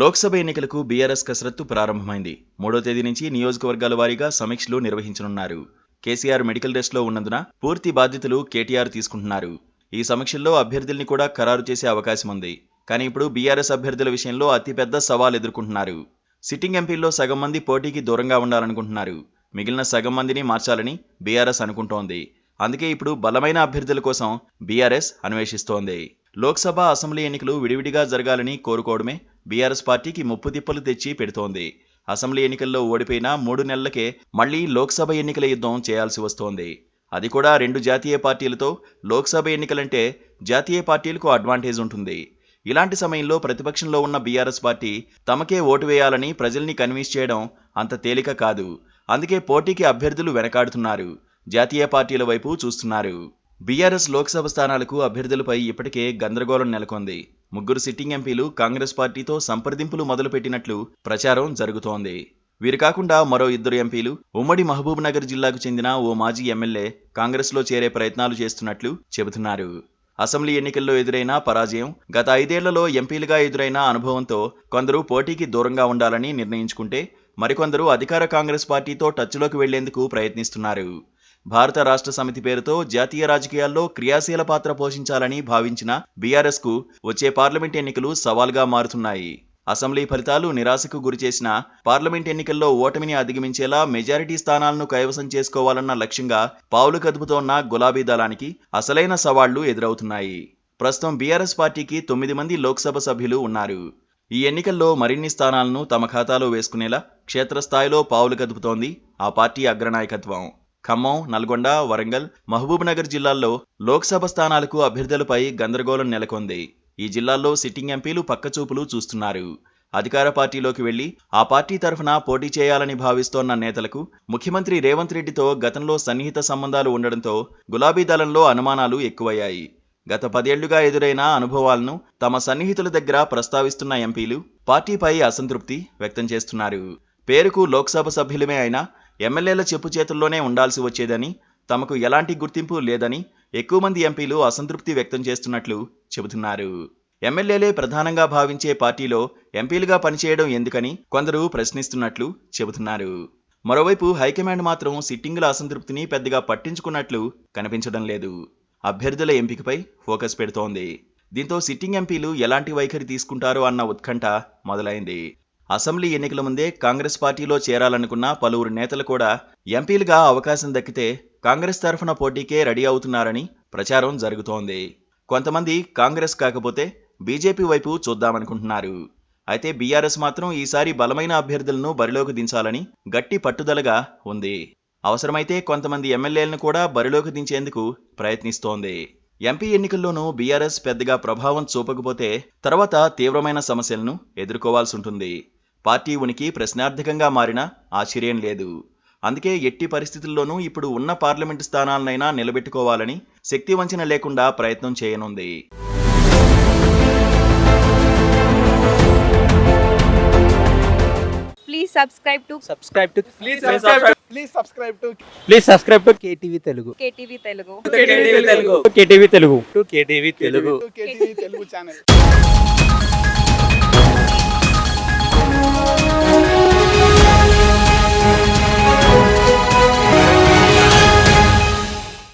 లోక్సభ ఎన్నికలకు బీఆర్ఎస్ కసరత్తు ప్రారంభమైంది. 3వ తేదీ నుంచి నియోజకవర్గాల వారీగా సమీక్షలు నిర్వహించనున్నారు. కేసీఆర్ మెడికల్ రెస్ట్లో ఉన్నందున పూర్తి బాధ్యతలు కేటీఆర్ తీసుకుంటున్నారు. ఈ సమీక్షల్లో అభ్యర్థుల్ని కూడా ఖరారు చేసే అవకాశం ఉంది. కానీ ఇప్పుడు బీఆర్ఎస్ అభ్యర్థుల విషయంలో అతిపెద్ద సవాల్ ఎదుర్కొంటున్నారు. సిట్టింగ్ ఎంపీల్లో సగం మంది పోటీకి దూరంగా ఉండాలనుకుంటున్నారు. మిగిలిన సగం మందిని మార్చాలని బీఆర్ఎస్ అనుకుంటోంది. అందుకే ఇప్పుడు బలమైన అభ్యర్థుల కోసం బీఆర్ఎస్ అన్వేషిస్తోంది. లోక్సభ, అసెంబ్లీ ఎన్నికలు విడివిడిగా జరగాలని కోరుకోవడమే బీఆర్ఎస్ పార్టీకి ముప్పు తిప్పలు తెచ్చి పెడుతోంది. అసెంబ్లీ ఎన్నికల్లో ఓడిపోయిన 3 నెలలకే మళ్లీ లోక్సభ ఎన్నికల యుద్ధం చేయాల్సి వస్తోంది. అది కూడా 2 జాతీయ పార్టీలతో. లోక్సభ ఎన్నికలంటే జాతీయ పార్టీలకు అడ్వాంటేజ్ ఉంటుంది. ఇలాంటి సమయంలో ప్రతిపక్షంలో ఉన్న బీఆర్ఎస్ పార్టీ తమకే ఓటు వేయాలని ప్రజల్ని కన్విన్స్ చేయడం అంత తేలిక కాదు. అందుకే పోటీకి అభ్యర్థులు వెనకాడుతున్నారు. జాతీయ పార్టీల వైపు చూస్తున్నారు. బీఆర్ఎస్ లోక్సభ స్థానాలకు అభ్యర్థులపై ఇప్పటికే గందరగోళం నెలకొంది. 3 సిట్టింగ్ ఎంపీలు కాంగ్రెస్ పార్టీతో సంప్రదింపులు మొదలుపెట్టినట్లు ప్రచారం జరుగుతోంది. వీరు కాకుండా మరో 2 ఎంపీలు, ఉమ్మడి మహబూబ్ నగర్ జిల్లాకు చెందిన ఓ మాజీ ఎమ్మెల్యే కాంగ్రెస్లో చేరే ప్రయత్నాలు చేస్తున్నట్లు చెబుతున్నారు. అసెంబ్లీ ఎన్నికల్లో ఎదురైన పరాజయం, గత 5 ఏళ్లలో ఎంపీలుగా ఎదురైన అనుభవంతో కొందరు పోటీకి దూరంగా ఉండాలని నిర్ణయించుకుంటే, మరికొందరు అధికార కాంగ్రెస్ పార్టీతో టచ్లోకి వెళ్లేందుకు ప్రయత్నిస్తున్నారు. భారత రాష్ట్ర సమితి పేరుతో జాతీయ రాజకీయాల్లో క్రియాశీల పాత్ర పోషించాలని భావించిన బీఆర్ఎస్కు వచ్చే పార్లమెంట్ ఎన్నికలు సవాల్గా మారుతున్నాయి. అసెంబ్లీ ఫలితాలు నిరాశకు గురిచేసిన పార్లమెంట్ ఎన్నికల్లో ఓటమిని అధిగమించేలా మెజారిటీ స్థానాలను కైవసం చేసుకోవాలన్న లక్ష్యంగా పావులు కదుపుతోన్న గులాబీ దళానికి అసలైన సవాళ్లు ఎదురవుతున్నాయి. ప్రస్తుతం బీఆర్ఎస్ పార్టీకి 9 మంది లోక్సభ సభ్యులు ఉన్నారు. ఈ ఎన్నికల్లో మరిన్ని స్థానాలను తమ ఖాతాలో వేసుకునేలా క్షేత్రస్థాయిలో పావులు కదుపుతోంది ఆ పార్టీ అగ్రనాయకత్వం. ఖమ్మం, నల్గొండ, వరంగల్, మహబూబ్ నగర్ జిల్లాల్లో లోక్సభ స్థానాలకు అభ్యర్థులపై గందరగోళం నెలకొంది. ఈ జిల్లాల్లో సిట్టింగ్ ఎంపీలు పక్కచూపులు చూస్తున్నారు. అధికార పార్టీలోకి వెళ్లి ఆ పార్టీ తరఫున పోటీ చేయాలని భావిస్తోన్న నేతలకు ముఖ్యమంత్రి రేవంత్ రెడ్డితో గతంలో సన్నిహిత సంబంధాలు ఉండడంతో గులాబీ దళంలో అనుమానాలు ఎక్కువయ్యాయి. గత 10 ఏళ్లుగా ఎదురైన అనుభవాలను తమ సన్నిహితుల దగ్గర ప్రస్తావిస్తున్న ఎంపీలు పార్టీపై అసంతృప్తి వ్యక్తం చేస్తున్నారు. పేరుకు లోక్సభ సభ్యులమే అయినా ఎమ్మెల్యేల చెప్పు చేతుల్లోనే ఉండాల్సి వచ్చేదని, తమకు ఎలాంటి గుర్తింపు లేదని ఎక్కువ మంది ఎంపీలు అసంతృప్తి వ్యక్తం చేస్తున్నట్లు చెబుతున్నారు. ఎమ్మెల్యేలే ప్రధానంగా భావించే పార్టీలో ఎంపీలుగా పనిచేయడం ఎందుకని కొందరు ప్రశ్నిస్తున్నట్లు చెబుతున్నారు. మరోవైపు హైకమాండ్ మాత్రం సిట్టింగుల అసంతృప్తిని పెద్దగా పట్టించుకున్నట్లు కనిపించడం లేదు. అభ్యర్థుల ఎంపికపై ఫోకస్ పెడుతోంది. దీంతో సిట్టింగ్ ఎంపీలు ఎలాంటి వైఖరి తీసుకుంటారో అన్న ఉత్కంఠ మొదలైంది. అసెంబ్లీ ఎన్నికల ముందే కాంగ్రెస్ పార్టీలో చేరాలనుకున్న పలువురు నేతలు కూడా ఎంపీలుగా అవకాశం దక్కితే కాంగ్రెస్ తరఫున పోటీకే రెడీ అవుతున్నారని ప్రచారం జరుగుతోంది. కొంతమంది కాంగ్రెస్ కాకపోతే బీజేపీ వైపు చూద్దామనుకుంటున్నారు. అయితే బీఆర్ఎస్ మాత్రం ఈసారి బలమైన అభ్యర్థులను బరిలోకి దించాలని గట్టి పట్టుదలగా ఉంది. అవసరమైతే కొంతమంది ఎమ్మెల్యేలను కూడా బరిలోకి దించేందుకు ప్రయత్నిస్తోంది. ఎంపీ ఎన్నికల్లోనూ బీఆర్ఎస్ పెద్దగా ప్రభావం చూపకపోతే తర్వాత తీవ్రమైన సమస్యలను ఎదుర్కోవాల్సి ఉంటుంది. పార్టీ ఉనికి ప్రశ్నార్థకంగా మారినా ఆశ్చర్యం లేదు. అందుకే ఎట్టి పరిస్థితుల్లోనూ ఇప్పుడు ఉన్న పార్లమెంటు స్థానాలనైనా నిలబెట్టుకోవాలని శక్తి వంచన లేకుండా ప్రయత్నం చేయనుంది. Please subscribe to KTV Telugu. KTV Telugu. KTV Telugu. KTV Telugu channel.